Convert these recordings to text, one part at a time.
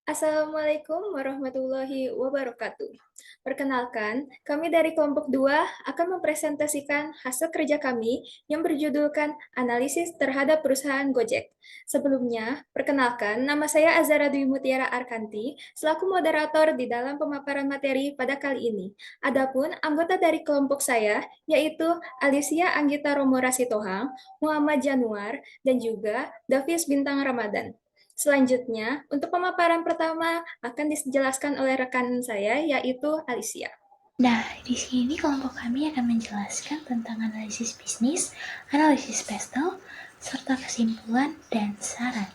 Assalamualaikum warahmatullahi wabarakatuh. Perkenalkan, kami dari kelompok 2 akan mempresentasikan hasil kerja kami yang berjudulkan Analisis Terhadap Perusahaan Gojek. Sebelumnya, perkenalkan, nama saya Azara Dwi Mutiara Arkanti, selaku moderator di dalam pemaparan materi pada kali ini. Adapun anggota dari kelompok saya, yaitu Alicia Anggita Romora Sitohang, Muhammad Januar, dan juga Davis Bintang Ramadan. Selanjutnya, untuk pemaparan pertama akan dijelaskan oleh rekan saya, yaitu Alicia. Nah, di sini kelompok kami akan menjelaskan tentang analisis bisnis, analisis pastel, serta kesimpulan dan saran.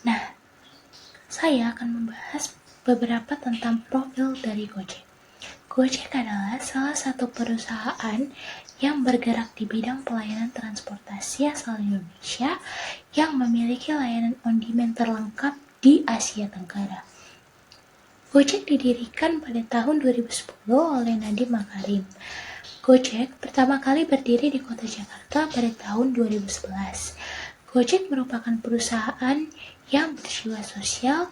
Nah, saya akan membahas beberapa tentang profil dari Gojek. Gojek adalah salah satu perusahaan yang bergerak di bidang pelayanan transportasi asal Indonesia yang memiliki layanan on-demand terlengkap di Asia Tenggara. Gojek didirikan pada tahun 2010 oleh Nadiem Makarim. Gojek pertama kali berdiri di kota Jakarta pada tahun 2011. Gojek merupakan perusahaan yang berjiwa sosial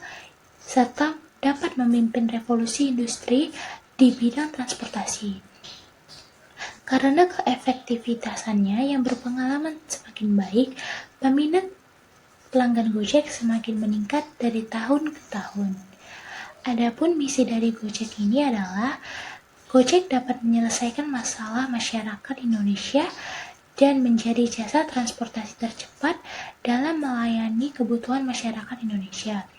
serta dapat memimpin revolusi industri di bidang transportasi. Karena keefektivitasannya yang berpengalaman semakin baik, peminat pelanggan Gojek semakin meningkat dari tahun ke tahun. Adapun misi dari Gojek ini adalah Gojek dapat menyelesaikan masalah masyarakat Indonesia dan menjadi jasa transportasi tercepat dalam melayani kebutuhan masyarakat Indonesia.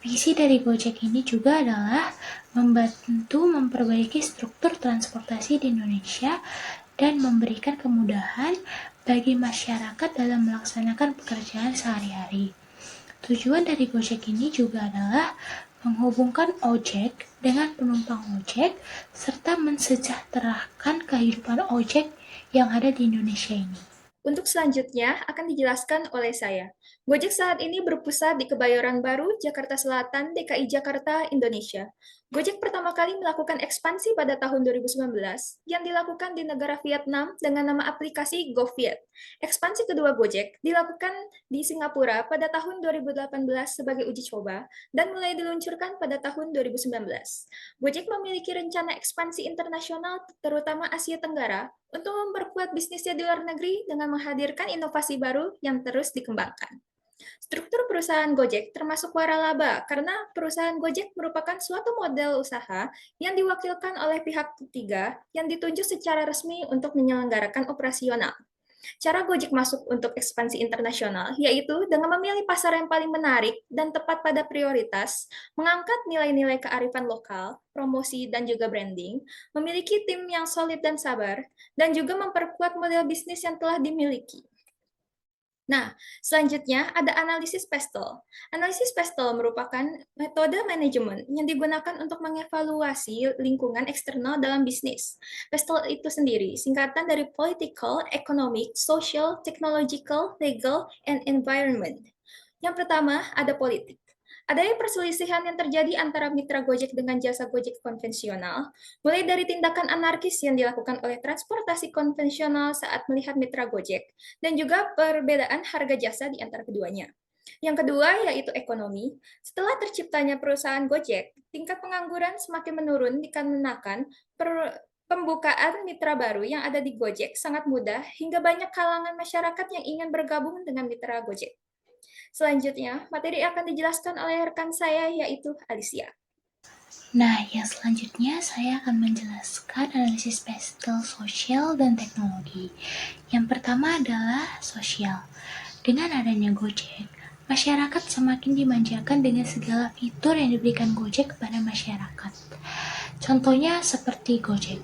Visi dari Gojek ini juga adalah membantu memperbaiki struktur transportasi di Indonesia dan memberikan kemudahan bagi masyarakat dalam melaksanakan pekerjaan sehari-hari. Tujuan dari Gojek ini juga adalah menghubungkan ojek dengan penumpang ojek serta mensejahterakan kehidupan ojek yang ada di Indonesia ini. Untuk selanjutnya akan dijelaskan oleh saya. Gojek saat ini berpusat di Kebayoran Baru, Jakarta Selatan, DKI Jakarta, Indonesia. Gojek pertama kali melakukan ekspansi pada tahun 2019 yang dilakukan di negara Vietnam dengan nama aplikasi GoViet. Ekspansi kedua Gojek dilakukan di Singapura pada tahun 2018 sebagai uji coba dan mulai diluncurkan pada tahun 2019. Gojek memiliki rencana ekspansi internasional terutama Asia Tenggara untuk memperkuat bisnisnya di luar negeri dengan menghadirkan inovasi baru yang terus dikembangkan. Struktur perusahaan Gojek termasuk waralaba karena perusahaan Gojek merupakan suatu model usaha yang diwakilkan oleh pihak ketiga yang ditunjuk secara resmi untuk menyelenggarakan operasional. Cara Gojek masuk untuk ekspansi internasional yaitu dengan memilih pasar yang paling menarik dan tepat pada prioritas, mengangkat nilai-nilai kearifan lokal, promosi dan juga branding, memiliki tim yang solid dan sabar, dan juga memperkuat model bisnis yang telah dimiliki. Nah, selanjutnya ada analisis PESTEL. Analisis PESTEL merupakan metode manajemen yang digunakan untuk mengevaluasi lingkungan eksternal dalam bisnis. PESTEL itu sendiri singkatan dari Political, Economic, Social, Technological, Legal, and Environment. Yang pertama ada politik. Adanya perselisihan yang terjadi antara mitra Gojek dengan jasa Gojek konvensional, mulai dari tindakan anarkis yang dilakukan oleh transportasi konvensional saat melihat mitra Gojek, dan juga perbedaan harga jasa di antara keduanya. Yang kedua yaitu ekonomi. Setelah terciptanya perusahaan Gojek, tingkat pengangguran semakin menurun dikarenakan pembukaan mitra baru yang ada di Gojek sangat mudah hingga banyak kalangan masyarakat yang ingin bergabung dengan mitra Gojek. Selanjutnya, materi akan dijelaskan oleh rekan saya, yaitu Alicia. Nah, yang selanjutnya saya akan menjelaskan analisis pastel sosial dan teknologi. Yang pertama adalah sosial. Dengan adanya Gojek, masyarakat semakin dimanjakan dengan segala fitur yang diberikan Gojek kepada masyarakat. Contohnya seperti Gojek.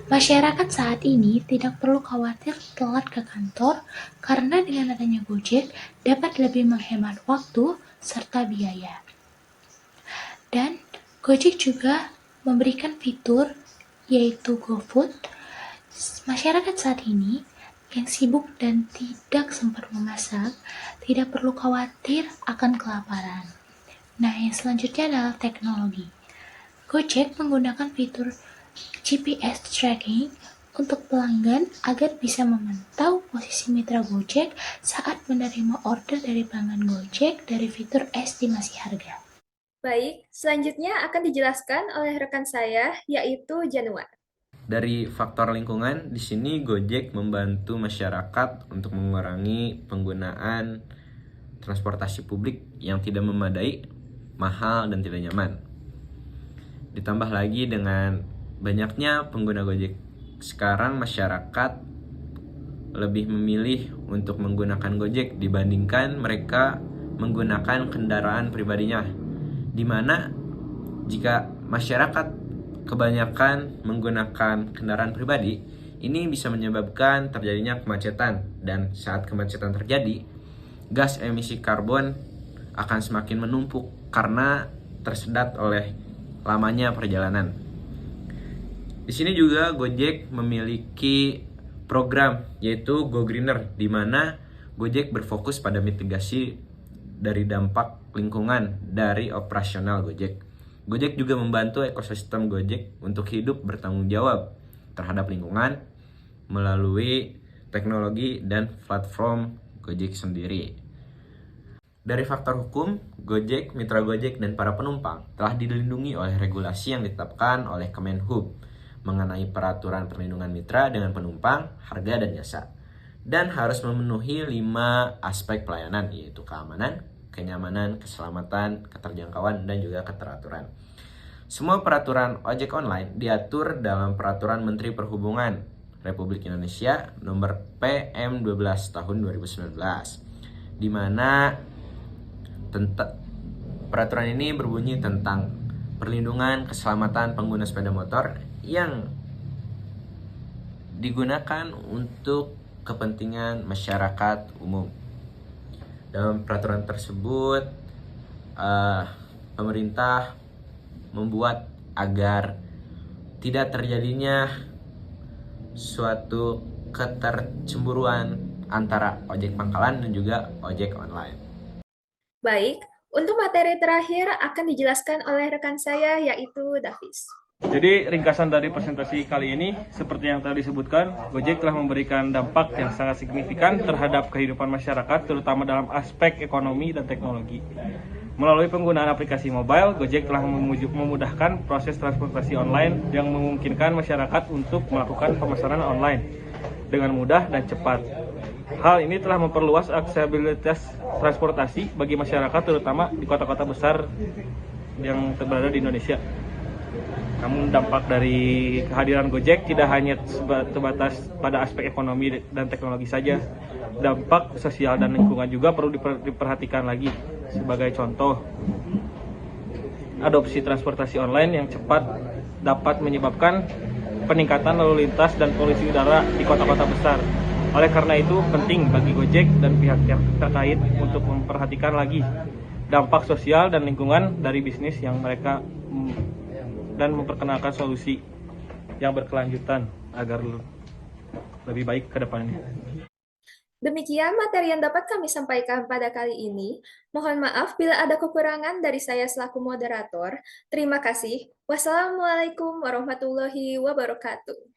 Masyarakat saat ini tidak perlu khawatir telat ke kantor karena dengan adanya Gojek dapat lebih menghemat waktu serta biaya. Dan Gojek juga memberikan fitur yaitu GoFood. Masyarakat saat ini yang sibuk dan tidak sempat memasak tidak perlu khawatir akan kelaparan. Nah, yang selanjutnya adalah teknologi. Gojek menggunakan fitur GPS tracking untuk pelanggan agar bisa memantau posisi mitra Gojek saat menerima order dari pelanggan Gojek dari fitur estimasi harga. Baik, selanjutnya akan dijelaskan oleh rekan saya, yaitu Januar. Dari faktor lingkungan, di sini Gojek membantu masyarakat untuk mengurangi penggunaan transportasi publik yang tidak memadai, mahal, dan tidak nyaman. Ditambah lagi dengan banyaknya pengguna Gojek, sekarang masyarakat lebih memilih untuk menggunakan Gojek dibandingkan mereka menggunakan kendaraan pribadinya. Di mana jika masyarakat kebanyakan menggunakan kendaraan pribadi, ini bisa menyebabkan terjadinya kemacetan, dan saat kemacetan terjadi, gas emisi karbon akan semakin menumpuk karena tersedat oleh lamanya perjalanan. Di sini juga Gojek memiliki program yaitu Go Greener, di mana Gojek berfokus pada mitigasi dari dampak lingkungan dari operasional Gojek. Gojek juga membantu ekosistem Gojek untuk hidup bertanggung jawab terhadap lingkungan melalui teknologi dan platform Gojek sendiri. Dari faktor hukum, Gojek, mitra Gojek, dan para penumpang telah dilindungi oleh regulasi yang ditetapkan oleh Kemenhub mengenai peraturan perlindungan mitra dengan penumpang, harga, dan jasa. Dan harus memenuhi 5 aspek pelayanan, yaitu keamanan, kenyamanan, keselamatan, keterjangkauan, dan juga keteraturan. Semua peraturan ojek online diatur dalam Peraturan Menteri Perhubungan Republik Indonesia nomor PM 12 tahun 2019, di mana peraturan ini berbunyi tentang perlindungan keselamatan pengguna sepeda motor yang digunakan untuk kepentingan masyarakat umum. Dalam peraturan tersebut, pemerintah membuat agar tidak terjadinya suatu ketercemburuan antara ojek pangkalan dan juga ojek online. Baik, untuk materi terakhir akan dijelaskan oleh rekan saya, yaitu Davis. Jadi ringkasan dari presentasi kali ini, seperti yang tadi disebutkan, Gojek telah memberikan dampak yang sangat signifikan terhadap kehidupan masyarakat, terutama dalam aspek ekonomi dan teknologi. Melalui penggunaan aplikasi mobile, Gojek telah memudahkan proses transportasi online yang memungkinkan masyarakat untuk melakukan pemesanan online dengan mudah dan cepat. Hal ini telah memperluas aksesibilitas transportasi bagi masyarakat, terutama di kota-kota besar yang berada di Indonesia. Namun dampak dari kehadiran Gojek tidak hanya terbatas pada aspek ekonomi dan teknologi saja. Dampak sosial dan lingkungan juga perlu diperhatikan lagi. Sebagai contoh, adopsi transportasi online yang cepat dapat menyebabkan peningkatan lalu lintas dan polusi udara di kota-kota besar. Oleh karena itu, penting bagi Gojek dan pihak yang terkait untuk memperhatikan lagi dampak sosial dan lingkungan dari bisnis yang mereka dan memperkenalkan solusi yang berkelanjutan agar lebih baik ke depannya. Demikian materi yang dapat kami sampaikan pada kali ini. Mohon maaf bila ada kekurangan dari saya selaku moderator. Terima kasih. Wassalamualaikum warahmatullahi wabarakatuh.